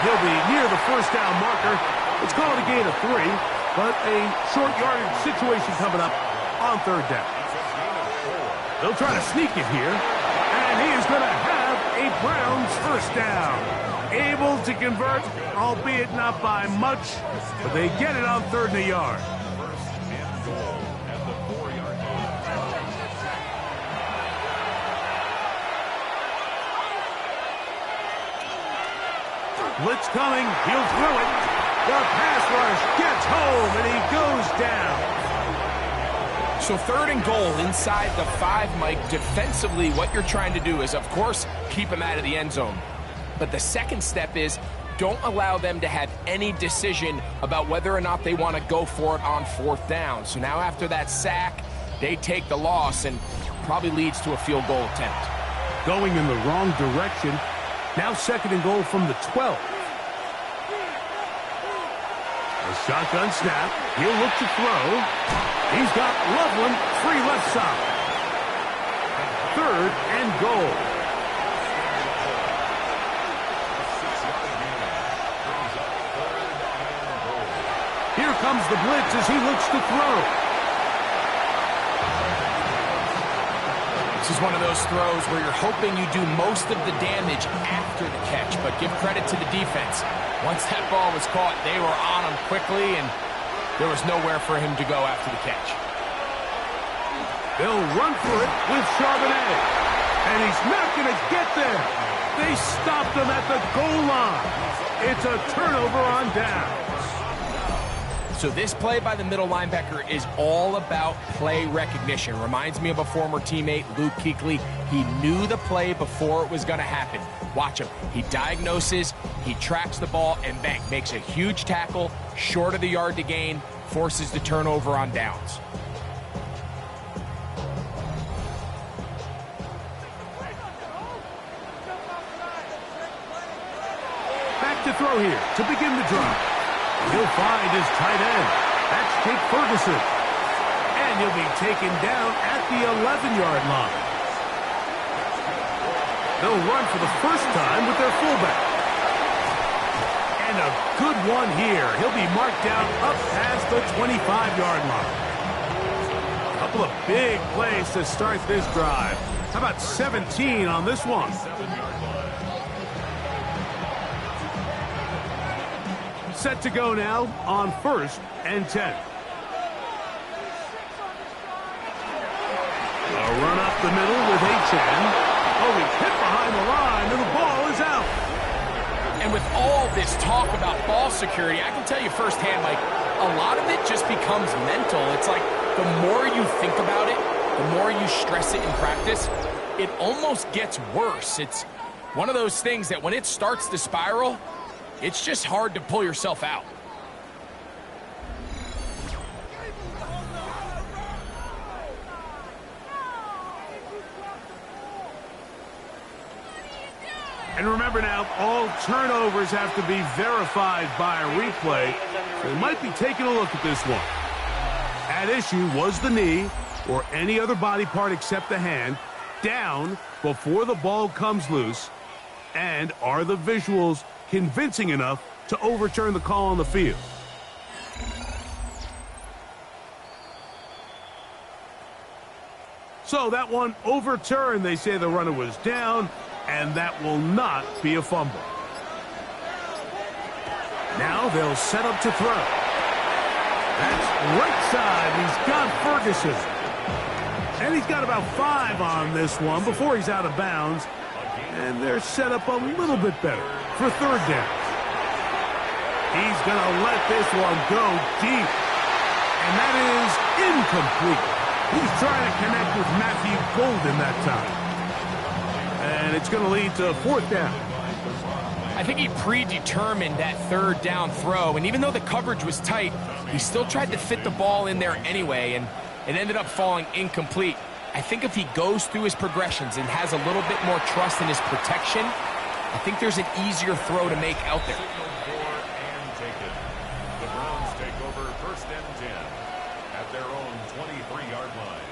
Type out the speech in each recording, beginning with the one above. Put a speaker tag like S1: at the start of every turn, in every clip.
S1: he'll be near the first down marker. It's called a gain of 3, but a short yardage situation coming up on third down. They'll try to sneak it here, and he is going to have a Browns first down. Able to convert, albeit not by much, but they get it on 3rd and a yard. Blitz coming, he'll throw it. The pass rush gets home, and he goes down.
S2: So 3rd and goal inside the 5, Mike. Defensively, what you're trying to do is, of course, keep him out of the end zone. But the second step is don't allow them to have any decision about whether or not they want to go for it on 4th down. So now after that sack, they take the loss and probably leads to a field goal attempt.
S1: Going in the wrong direction. Now 2nd and goal from the 12. A shotgun snap. He'll look to throw. He's got Loveland free left side. 3rd and goal. Here comes the blitz as he looks to throw.
S2: This is one of those throws where you're hoping you do most of the damage after the catch, but give credit to the defense. Once that ball was caught, they were on him quickly, and there was nowhere for him to go after the catch.
S1: They'll run for it with Charbonnet, and he's not going to get there. They stopped him at the goal line. It's a turnover on downs.
S2: So this play by the middle linebacker is all about play recognition. Reminds me of a former teammate, Luke Kuechly. He knew the play before it was going to happen. Watch him. He diagnoses, he tracks the ball, and bang, makes a huge tackle, short of the yard to gain, forces the turnover on downs.
S1: Back to throw here to begin the drive. He'll find his tight end. That's Jake Ferguson. And he'll be taken down at the 11-yard line. They'll run for the first time with their fullback. And a good one here. He'll be marked down up past the 25-yard line. A couple of big plays to start this drive. How about 17 on this one? Set to go now on 1st and 10. A run up the middle with H.N. Oh, he's hit behind the line, and the ball is out.
S2: And with all this talk about ball security, I can tell you firsthand, Mike, a lot of it just becomes mental. It's like the more you think about it, the more you stress it in practice, it almost gets worse. It's one of those things that when it starts to spiral, it's just hard to pull yourself out.
S1: And remember now, all turnovers have to be verified by a replay. So they might be taking a look at this one. At issue was the knee or any other body part except the hand down before the ball comes loose. And are the visuals convincing enough to overturn the call on the field? So that one overturned. They say the runner was down, and that will not be a fumble. Now they'll set up to throw. That's right side. He's got Ferguson. And he's got about 5 on this one before he's out of bounds. And they're set up a little bit better for 3rd down. He's going to let this one go deep. And that is incomplete. He's trying to connect with Matthew Golden that time. And it's going to lead to 4th down.
S2: I think he predetermined that 3rd down throw, and even though the coverage was tight, he still tried to fit the ball in there anyway, and it ended up falling incomplete. I think if he goes through his progressions and has a little bit more trust in his protection, I think there's an easier throw to make out there.
S3: The Browns take over 1st and 10 at their own 23-yard line.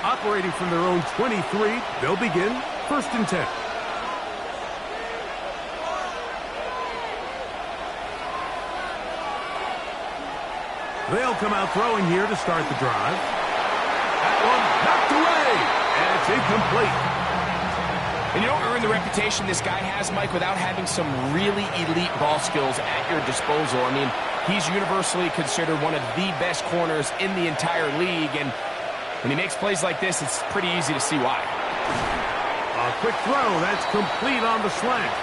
S1: Operating from their own 23, they'll begin 1st and 10. They'll come out throwing here to start the drive. That one knocked away, and it's incomplete.
S2: And you don't earn the reputation this guy has, Mike, without having some really elite ball skills at your disposal. I mean, he's universally considered one of the best corners in the entire league, and when he makes plays like this, it's pretty easy to see why.
S1: A quick throw, that's complete on the slant.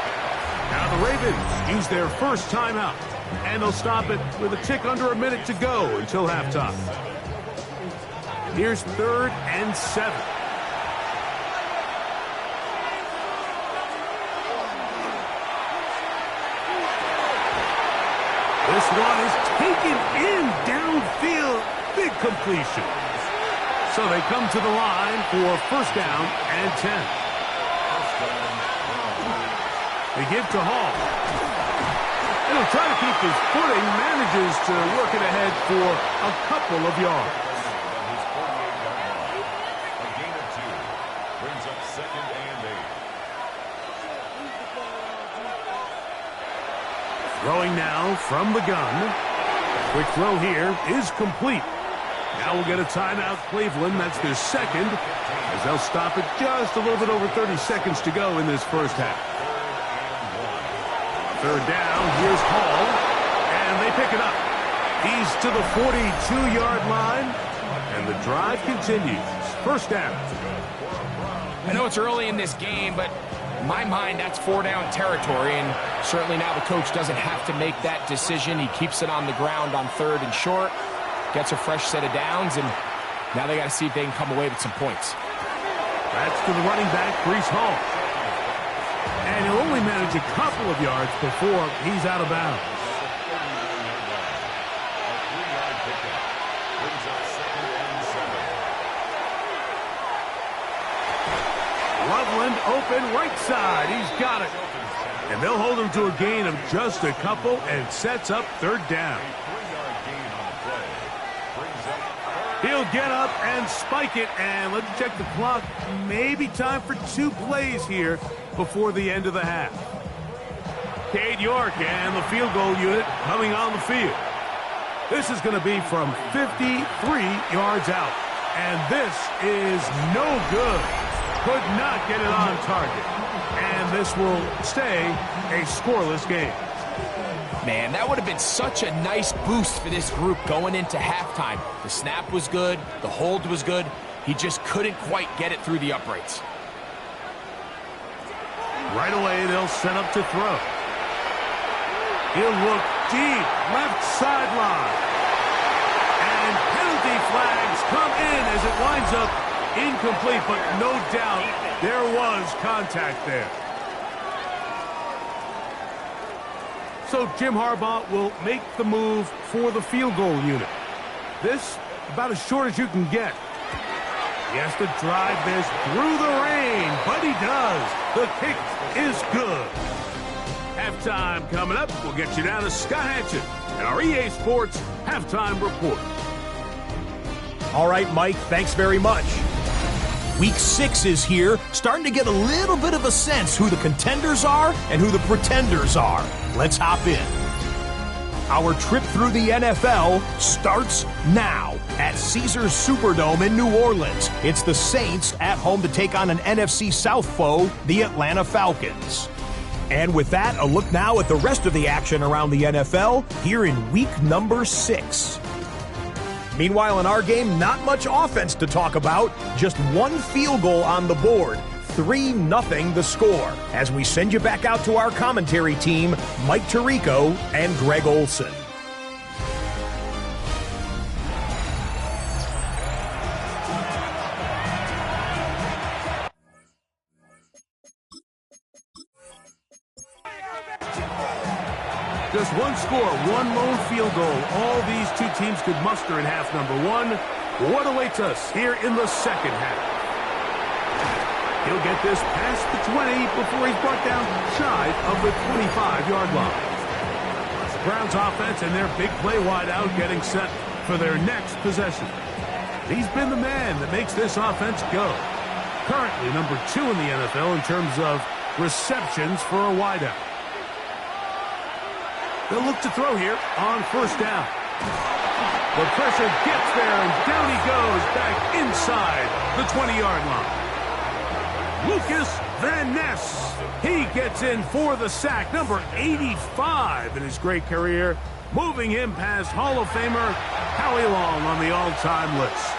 S1: Now the Ravens use their first timeout, and they'll stop it with a tick under a minute to go until halftime. Here's 3rd and 7. This one is taken in downfield. Big completion. So they come to the line for first down and 10. They give to Hall. And he'll try to keep his footing, manages to work it ahead for a couple of yards.
S3: A gain of 2 brings up 2nd and 8.
S1: Throwing now from the gun. Quick throw here is complete. Now we'll get a timeout, Cleveland. That's their second, as they'll stop it just a little bit over 30 seconds to go in this first half. 3rd down, here's Hall, and they pick it up. He's to the 42-yard line, and the drive continues. First down.
S2: I know it's early in this game, but in my mind, that's 4-down territory, and certainly now the coach doesn't have to make that decision. He keeps it on the ground on 3rd and short, gets a fresh set of downs, and now they got to see if they can come away with some points.
S1: That's to the running back, Breece Hall. And he'll only manage a couple of yards before he's out of bounds. Loveland open right side. He's got it. And they'll hold him to a gain of just a couple and sets up 3rd down. He'll get up and spike it, and let's check the clock. Maybe time for 2 plays here before the end of the half. Cade York and the field goal unit coming on the field. This is going to be from 53 yards out, and this is no good. Could not get it on target, and this will stay a scoreless game.
S2: Man, that would have been such a nice boost for this group going into halftime. The snap was good. The hold was good. He just couldn't quite get it through the uprights.
S1: Right away, they'll set up to throw. He'll look deep, left sideline. And penalty flags come in as it winds up incomplete, but no doubt there was contact there. So Jim Harbaugh will make the move for the field goal unit. This, about as short as you can get. He has to drive this through the rain, but he does. The kick is good. Halftime coming up. We'll get you down to Scott Hansen and our EA Sports Halftime Report.
S4: All right, Mike, thanks very much. Week 6 is here, starting to get a little bit of a sense who the contenders are and who the pretenders are. Let's hop in. Our trip through the NFL starts now at Caesars Superdome in New Orleans. It's the Saints at home to take on an NFC South foe, the Atlanta Falcons. And with that, a look now at the rest of the action around the NFL here in week number 6. Meanwhile, in our game, not much offense to talk about. Just one field goal on the board. 3-0 the score. As we send you back out to our commentary team, Mike Tirico and Greg Olson.
S1: Just one score, one lone field goal. All these two teams could muster in half number 1. What awaits us here in the second half? He'll get this past the 20 before he's brought down shy of the 25-yard line. The Browns offense and their big play wideout getting set for their next possession. He's been the man that makes this offense go. Currently number 2 in the NFL in terms of receptions for a wideout. They'll look to throw here on first down. The pressure gets there, and down he goes back inside the 20-yard line. Lucas Van Ness, he gets in for the sack, number 85 in his great career, moving him past Hall of Famer Howie Long on the all-time list.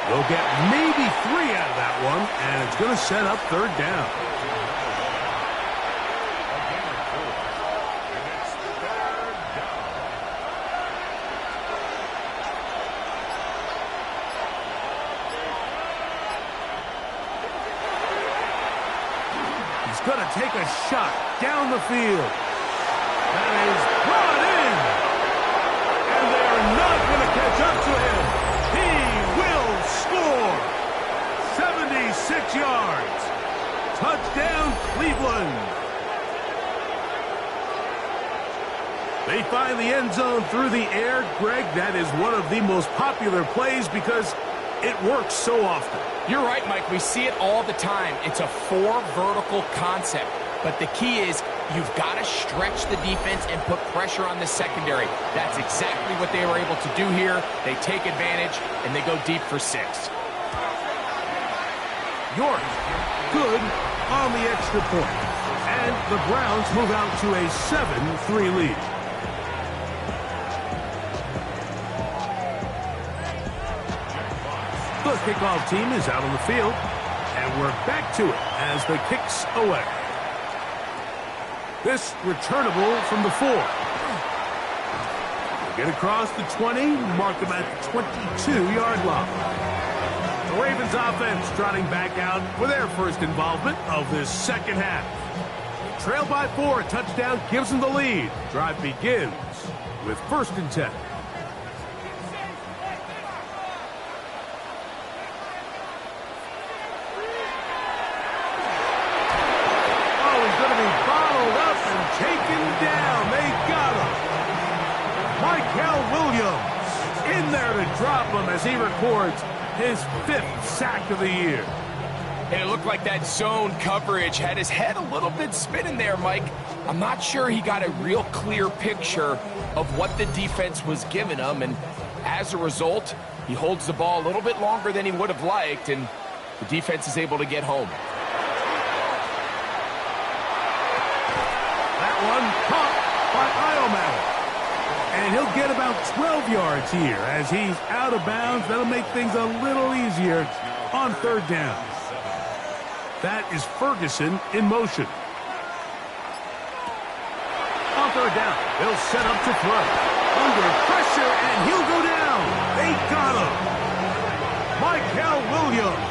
S1: They'll get maybe 3 out of that one, and it's going to set up third down. He's going to take a shot down the field. That is brought in. And they are not going to catch up to him. He will score. 76 yards. Touchdown, Cleveland. They find the end zone through the air. Greg, that is one of the most popular plays because it works so often.
S2: You're right, Mike. We see it all the time. It's a 4 vertical concept. But the key is you've got to stretch the defense and put pressure on the secondary. That's exactly what they were able to do here. They take advantage, and they go deep for 6.
S1: York, good on the extra point. And the Browns move out to a 7-3 lead. The kickoff team is out on the field, and we're back to it as the kick's away. This returnable from the 4. They'll get across the 20, mark them at the 22-yard line. The Ravens offense trotting back out for their first involvement of this second half. Trail by 4, a touchdown gives them the lead. Drive begins with 1st and 10. Taken down. They got him. Michael Williams in there to drop him as he records his 5th sack of the year.
S2: And it looked like that zone coverage had his head a little bit spinning there, Mike. I'm not sure he got a real clear picture of what the defense was giving him, and as a result, he holds the ball a little bit longer than he would have liked, and the defense is able to get home.
S1: One caught by Iomatter. And he'll get about 12 yards here as he's out of bounds. That'll make things a little easier on 3rd down. That is Ferguson in motion. On 3rd down, they'll set up to throw. Under pressure, and he'll go down. They got him. Michael Williams,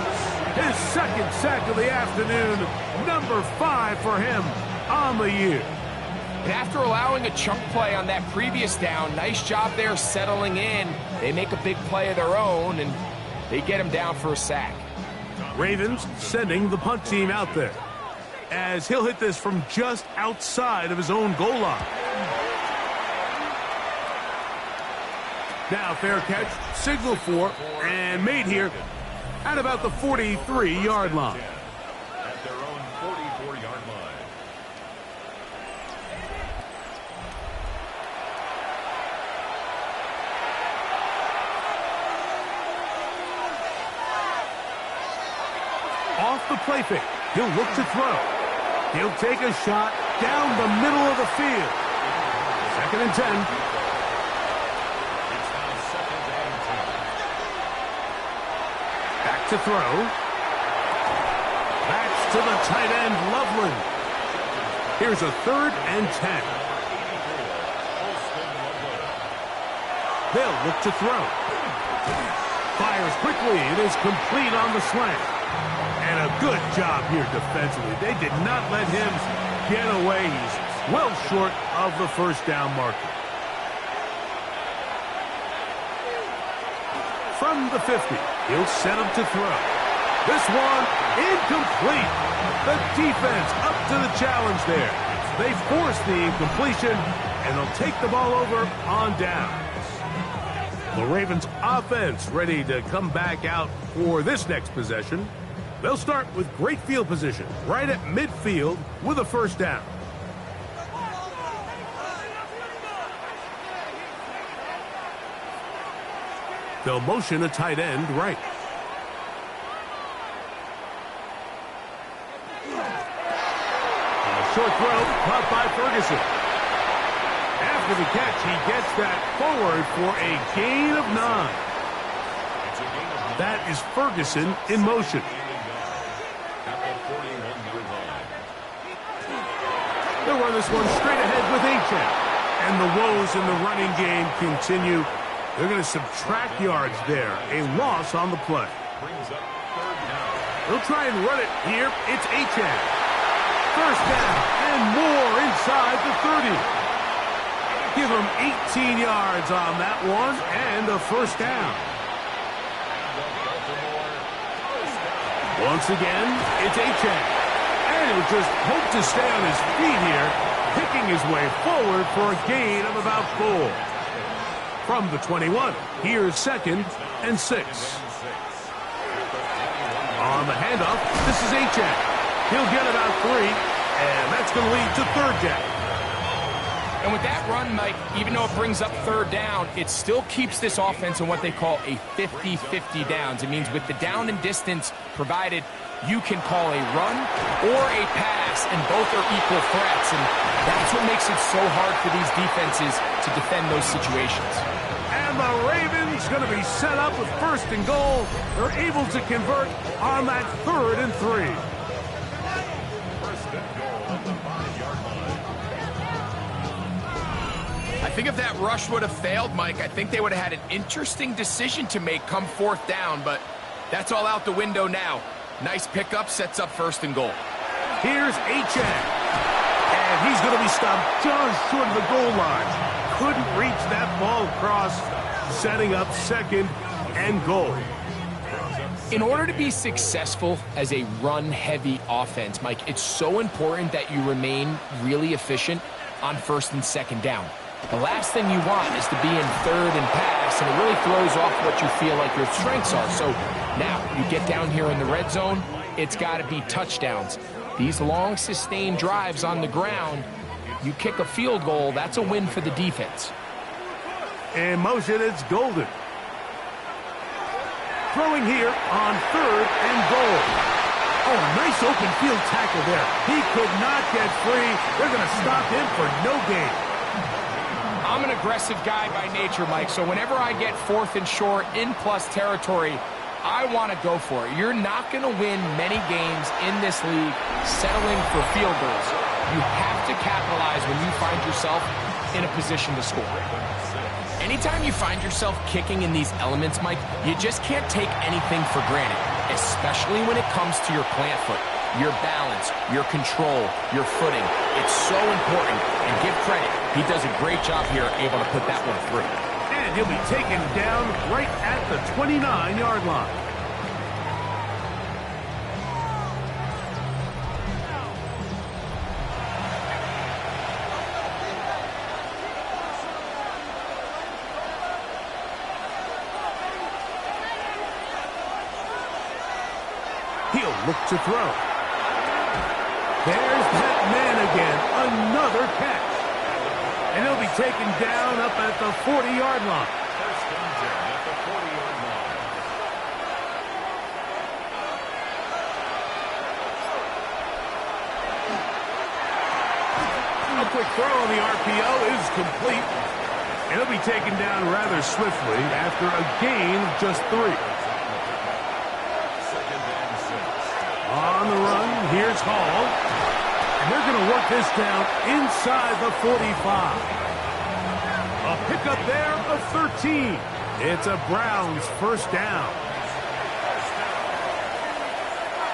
S1: his 2nd sack of the afternoon, number 5 for him on the year.
S2: And after allowing a chunk play on that previous down, nice job there settling in. They make a big play of their own, and they get him down for a sack.
S1: Ravens sending the punt team out there as he'll hit this from just outside of his own goal line. Now fair catch, signal for, and made here at about the 43-yard line.
S3: At their own 44-yard line.
S1: Off the play fake, he'll look to throw. He'll take a shot down the middle of the field. 2nd and 10.
S3: It's now 2nd and 10.
S1: Back to throw. That's to the tight end, Loveland. Here's a 3rd and 10. They'll look to throw. Fires quickly. It is complete on the slant. And a good job here defensively. They did not let him get away. He's well short of the 1st down marker. From the 50, he'll set him to throw. This one incomplete. The defense up to the challenge there. They force the incompletion, and they'll take the ball over on downs. The Ravens offense ready to come back out for this next possession. They'll start with great field position right at midfield with a 1st down. They'll motion a tight end right. A short throw caught by Ferguson. After the catch, he gets that forward for a gain of 9. That is Ferguson in motion. They'll run this one straight ahead with H.F. And the woes in the running game continue. They're going to subtract yards there. A loss on the play. They'll try and run it here. It's H.F. First down and more inside the 30. Give them 18 yards on that one and a first down. Once again, it's H.F. And he'll just hope to stay on his feet here, picking his way forward for a gain of about 4. From the 21, here's 2nd and 6. On the handoff, this is H.F. He'll get about 3, and that's going to lead to 3rd down.
S2: And with that run, Mike, even though it brings up 3rd down, it still keeps this offense in what they call a 50-50 downs. It means with the down and distance provided, you can call a run or a pass, and both are equal threats. And that's what makes it so hard for these defenses to defend those situations.
S1: And the Ravens going to be set up with 1st and goal. They're able to convert on that 3rd and 3.
S2: I think if that rush would have failed, Mike, I think they would have had an interesting decision to make come 4th down, but that's all out the window now. Nice pickup, sets up 1st and goal.
S1: Here's H.F. And he's going to be stopped just short of the goal line. Couldn't reach that ball across, setting up 2nd and goal.
S2: In order to be successful as a run-heavy offense, Mike, it's so important that you remain really efficient on 1st and 2nd down. The last thing you want is to be in 3rd and pass, and it really throws off what you feel like your strengths are. So now you get down here in the red zone, it's got to be touchdowns. These long, sustained drives on the ground, you kick a field goal, that's a win for the defense.
S1: In motion, it's Golden. Throwing here on 3rd and goal. Oh, nice open field tackle there. He could not get free. They're going to stop him for no gain.
S2: I'm an aggressive guy by nature, Mike, so whenever I get 4th and short in plus territory, I want to go for it. You're not going to win many games in this league settling for field goals. You have to capitalize when you find yourself in a position to score. Anytime you find yourself kicking in these elements, Mike, you just can't take anything for granted, especially when it comes to your plant foot, your balance, your control, your footing. It's so important, and give credit. He does a great job here able to put that one through.
S1: And he'll be taken down right at the 29-yard line. He'll look to throw. There's that man again. Another catch. And he'll be taken down up at the 40-yard line.
S3: First and 10 at the 40-yard line.
S1: A quick throw on the RPO is complete. And he'll be taken down rather swiftly after a gain of just 3.
S3: Second and 6.
S1: On the run, here's Hall. And they're going to work this down inside the 45. A pickup there of 13. It's a Browns first down.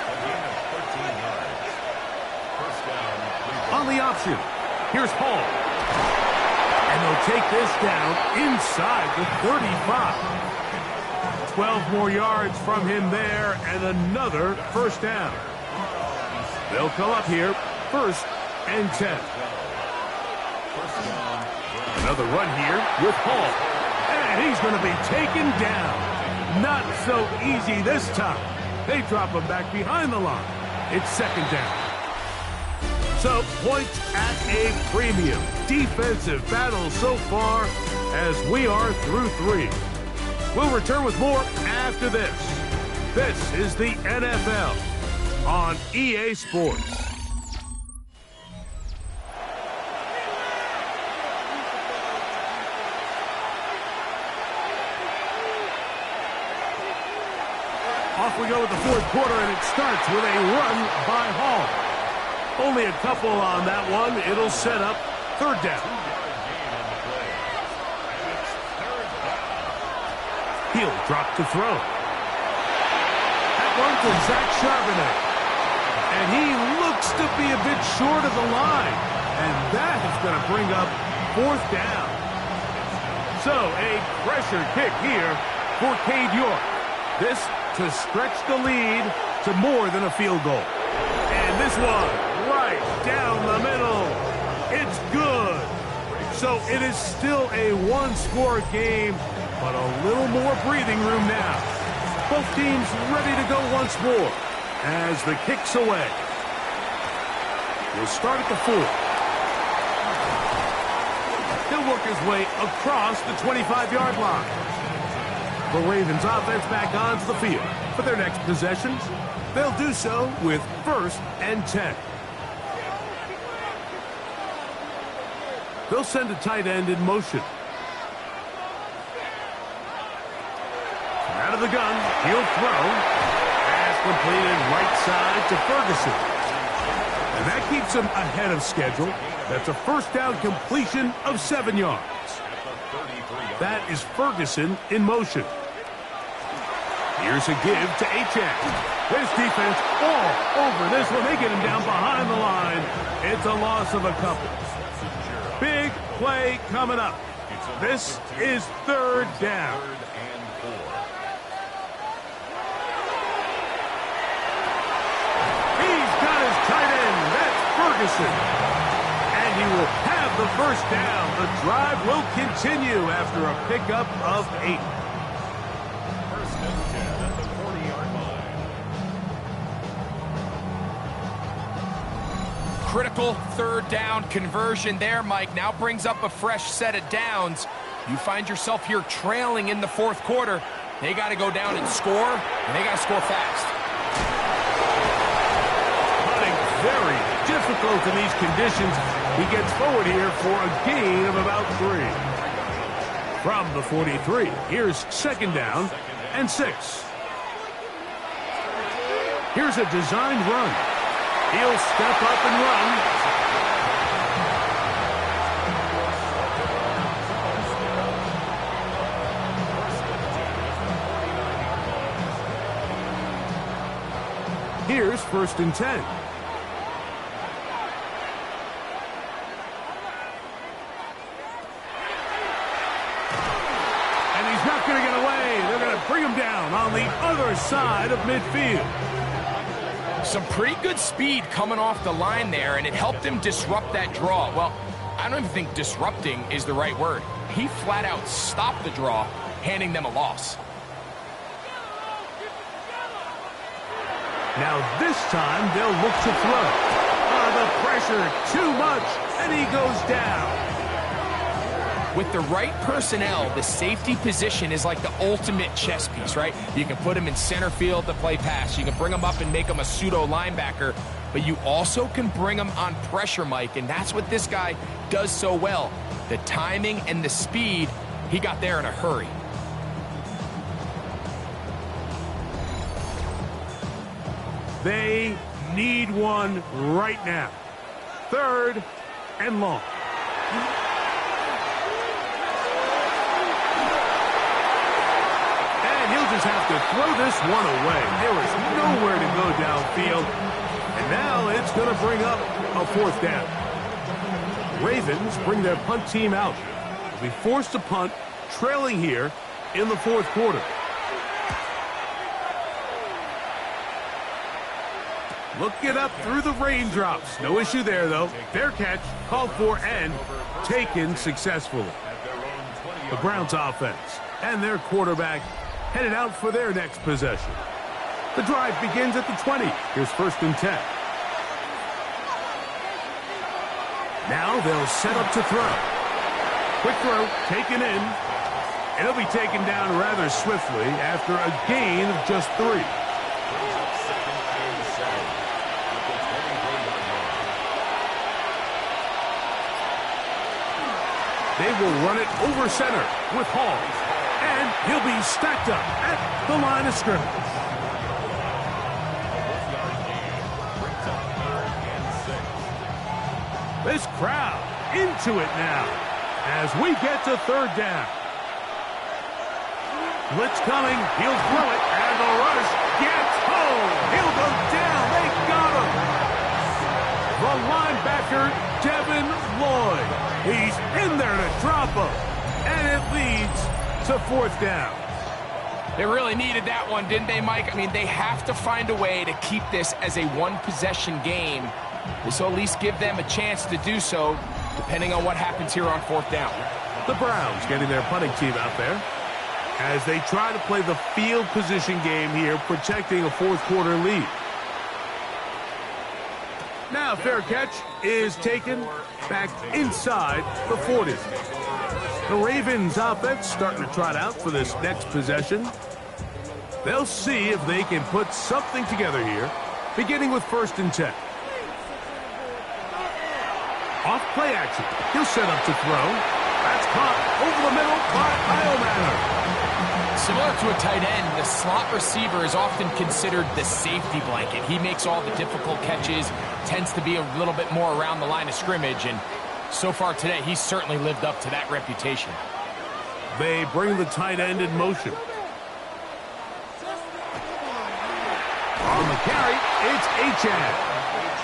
S3: A gain of 13 yards. First down.
S1: On the option, here's Hall. And they'll take this down inside the 35. 12 more yards from him there and another first down. They'll come up here, 1st and 10. Another run here with Hall. And he's going to be taken down. Not so easy this time. They drop him back behind the line. It's 2nd down. So, points at a premium. Defensive battle so far as we are through 3. We'll return with more after this. This is the NFL on EA Sports. Off we go with the fourth quarter, and it starts with a run by Hall. Only a couple on that one. It'll set up third down. He'll drop to throw. That one to Zach Charbonnet. And he looks to be a bit short of the line. And that is going to bring up fourth down. So a pressure kick here for Cade York. This to stretch the lead to more than a field goal. And this one right down the middle. It's good. So it is still a one-score game, but a little more breathing room now. Both teams ready to go once more as the kick's away. We'll start at the 4. He'll work his way across the 25-yard line. The Ravens offense back onto the field for their next possessions. They'll do so with 1st and 10. They'll send a tight end in motion. Out of the gun, he'll throw. Pass completed right side to Ferguson. And that keeps him ahead of schedule. That's a first down completion of 7 yards. That is Ferguson in motion. Here's a give to Achane. This defense all over this one. They get him down behind the line. It's a loss of a couple. Big play coming up. This is third down. He's got his tight end. That's Ferguson. And he will have the first down. The drive will continue after a pickup of 8.
S3: First and 10 at the 40-yard line.
S2: Critical third down conversion there, Mike. Now brings up a fresh set of downs. You find yourself here trailing in the fourth quarter. They got to go down and score, and they got to score fast.
S1: Hunting very difficult in these conditions. He gets forward here for a gain of about 3. From the 43, here's second down and 6. Here's a designed run. He'll step up and run. Here's 1st and 10. And he's not going to get away. They're going to bring him down on the other side of midfield.
S2: Some pretty good speed coming off the line there, and it helped him disrupt that draw. Well, I don't even think disrupting is the right word. He flat out stopped the draw, handing them a loss.
S1: Now this time they'll look to throw. The pressure too much, and he goes down.
S2: With the right personnel, the safety position is like the ultimate chess piece, right? You can put him in center field to play pass. You can bring him up and make him a pseudo linebacker, but you also can bring him on pressure, Mike, and that's what this guy does so well. The timing and the speed, he got there in a hurry.
S1: They need one right now. 3rd and long. And he'll just have to throw this one away. There is nowhere to go downfield. And now it's going to bring up a 4th down. Ravens bring their punt team out. They'll be forced to punt, trailing here in the 4th quarter. Looking up through the raindrops. No issue there, though. Fair catch, called for, and taken successfully. The Browns offense and their quarterback headed out for their next possession. The drive begins at the 20. Here's 1st and 10. Now they'll set up to throw. Quick throw, taken in. And he'll be taken down rather swiftly after a gain of just 3. They will run it over center with Hall. And he'll be stacked up at the line of scrimmage. This crowd into it now as we get to 3rd down. Blitz coming. He'll throw it. And the rush gets home. He'll go down. They got him. The linebacker, Devin Lloyd. He's in there to drop him. And it leads to 4th down.
S2: They really needed that one, didn't they, Mike? I mean, they have to find a way to keep this as a one-possession game. This will at least give them a chance to do so, depending on what happens here on 4th down.
S1: The Browns getting their punting team out there as they try to play the field position game here, protecting a 4th quarter lead. Now, fair catch is taken back inside the 40. The Ravens offense starting to trot out for this next possession. They'll see if they can put something together here, beginning with 1st and 10. Off play action. He'll set up to throw. That's caught over the middle by Iomanner.
S2: Similar to a tight end, the slot receiver is often considered the safety blanket. He makes all the difficult catches, tends to be a little bit more around the line of scrimmage, and so far today, he's certainly lived up to that reputation.
S1: They bring the tight end in motion. On the carry, it's Achane.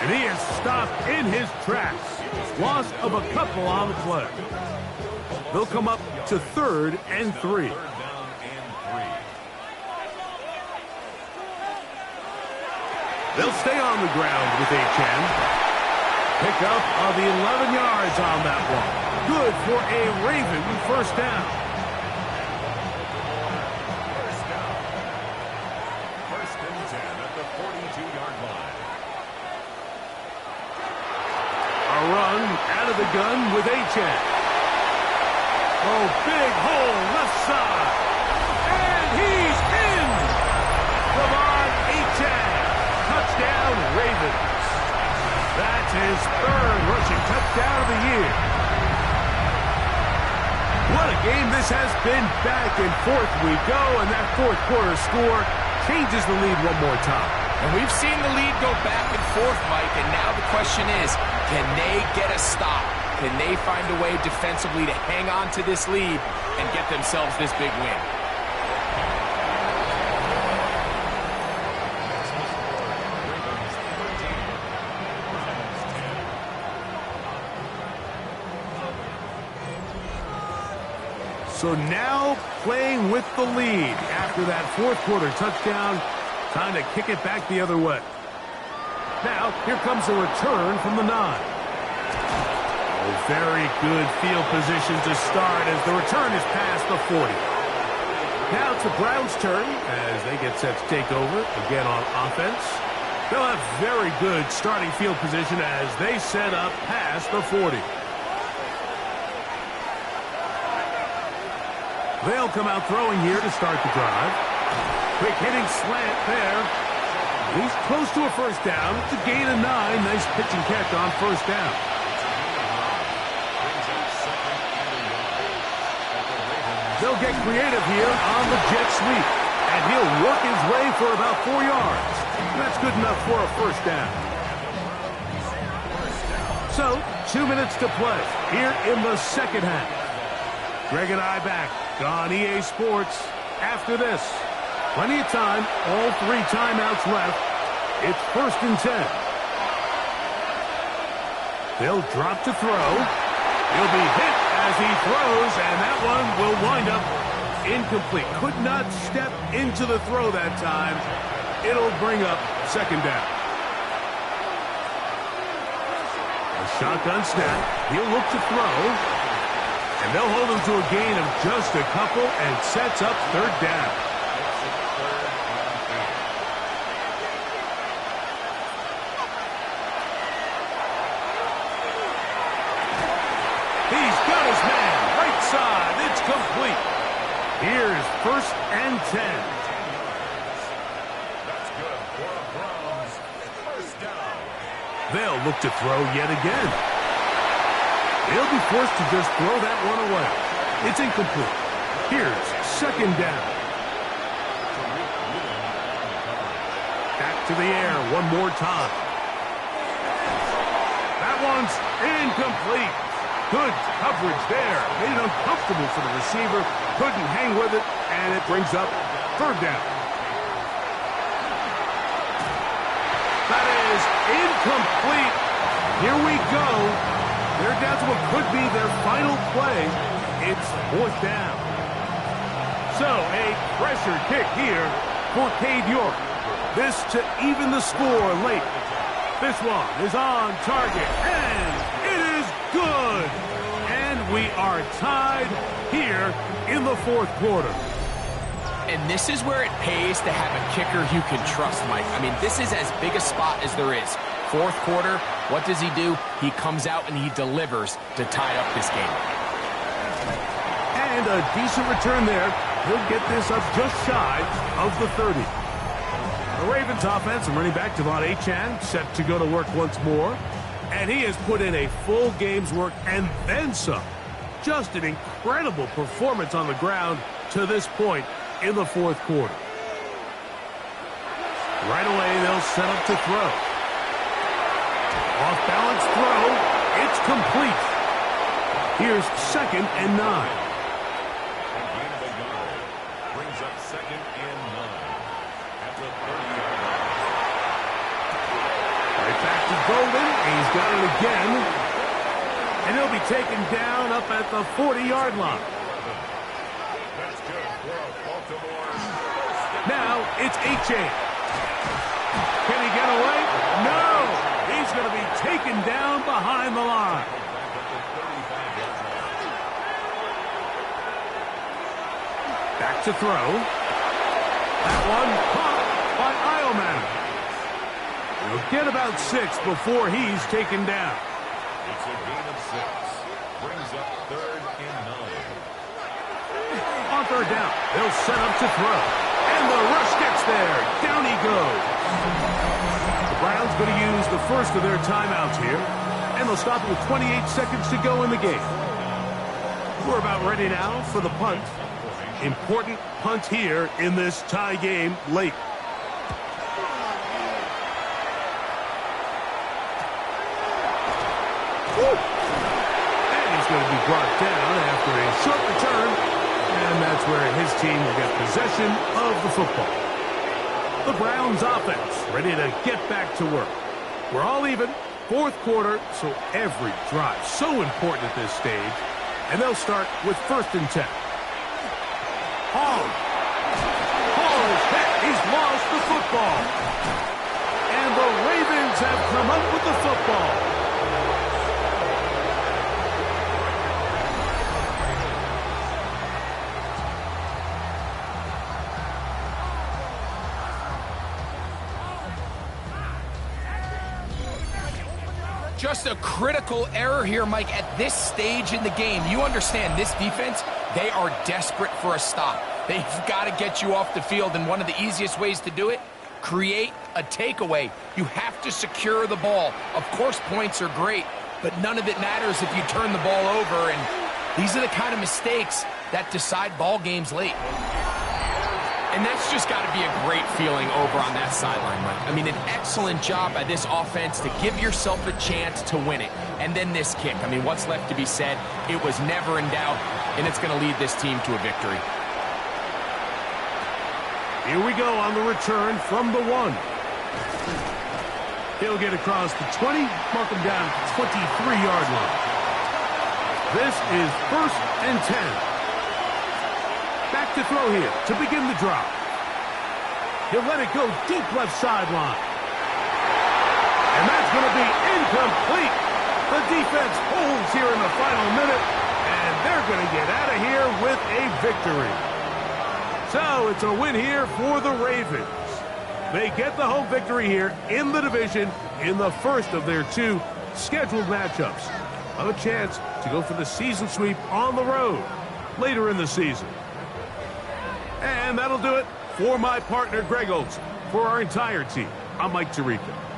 S1: And he is stopped in his tracks. Loss of a couple on the play. They'll come up to 3rd and 3. They'll stay on the ground with Achane. Pickup of 11 yards on that one. Good for a Raven 1st down.
S3: First and 10 at the 42-yard line.
S1: A run out of the gun with Achane. Oh, big hole left side. And he's in. Devon Achane. Touchdown, Ravens. That's his 3rd rushing touchdown of the year. What a game this has been. Back and forth we go, and that 4th quarter score changes the lead one more time.
S2: And we've seen the lead go back and forth, Mike, and now the question is, can they get a stop? Can they find a way defensively to hang on to this lead and get themselves this big win?
S1: So now playing with the lead after that 4th quarter touchdown. Time to kick it back the other way. Now, here comes a return from the 9. Oh, very good field position to start as the return is past the 40. Now it's the Browns' turn as they get set to take over again on offense. They'll have very good starting field position as they set up past the 40. They'll come out throwing here to start the drive. Quick hitting slant there. He's close to a 1st down. It's a gain of 9. Nice pitch and catch on 1st down. They'll get creative here on the jet sweep. And he'll work his way for about 4 yards. That's good enough for a 1st down. So, 2 minutes to play here in the 2nd half. Greg and I back on EA Sports after this. Plenty of time, all 3 timeouts left. It's 1st and 10. They'll drop to throw. He'll be hit as he throws, and that one will wind up incomplete. Could not step into the throw that time. It'll bring up 2nd down. A shotgun snap. He'll look to throw. And they'll hold him to a gain of just a couple and sets up 3rd down. He's got his man right side. It's complete. Here's 1st and 10.
S3: That's good for a Browns first down.
S1: They'll look to throw yet again. They'll be forced to just throw that one away. It's incomplete. Here's 2nd down. Back to the air one more time. That one's incomplete. Good coverage there. Made it uncomfortable for the receiver. Couldn't hang with it, and it brings up 3rd down. That is incomplete. Here we go. They're down to what could be their final play. It's 4th down. So a pressure kick here for Cade York. This to even the score late. This one is on target, and it is good. And we are tied here in the 4th quarter.
S2: And this is where it pays to have a kicker you can trust, Mike. I mean, this is as big a spot as there is. 4th quarter, what does he do? He comes out and he delivers to tie up this game.
S1: And a decent return there. He'll get this up just shy of the 30. The Ravens offense and running back Devon Achane set to go to work once more. And he has put in a full game's work and then some. Just an incredible performance on the ground to this point in the 4th quarter. Right away, they'll set up to throw. Off balance throw. It's complete. Here's 2nd and 9.
S3: Brings up 2nd and 9 at the 30-yard line.
S1: Right back to Golden. He's got it again. And he'll be taken down up at the 40-yard line.
S3: That's good for a Baltimore.
S1: Now it's Achane. Can he get away? No! He's going to be taken down behind the line. Back to throw. That one caught by Ileman. He'll get about 6 before he's taken down.
S3: It's a gain of 6. Brings up 3rd and 9.
S1: On 3rd down, they'll set up to throw. And the rush gets there. Down he goes. The Browns going to use the first of their timeouts here. And they'll stop it with 28 seconds to go in the game. We're about ready now for the punt. Important punt here in this tie game late. And he's going to be brought down after a short return. And that's where his team will get possession of the football. The Browns offense ready to get back to work. We're all even. 4th quarter, so every drive so important at this stage. And they'll start with 1st and 10. Hall is hit. He's lost the football. And the Ravens have come up with the football.
S2: Just a critical error here, Mike, at this stage in the game. You understand this defense, they are desperate for a stop. They've got to get you off the field, and one of the easiest ways to do it, create a takeaway. You have to secure the ball. Of course, points are great, but none of it matters if you turn the ball over, and these are the kind of mistakes that decide ball games late. And that's just got to be a great feeling over on that sideline, Mike. I mean, an excellent job by this offense to give yourself a chance to win it. And then this kick. I mean, what's left to be said? It was never in doubt, and it's going to lead this team to a victory.
S1: Here we go on the return from the 1. He'll get across the 20, mark him down at the 23-yard line. This is 1st and 10. Back to throw here to begin the drive. He'll let it go deep left sideline. And that's going to be incomplete. The defense holds here in the final minute, and they're going to get out of here with a victory. So it's a win here for the Ravens. They get the home victory here in the division in the first of their 2 scheduled matchups. A chance to go for the season sweep on the road later in the season. And that'll do it for my partner, Greg Olson. For our entire team, I'm Mike Tirico.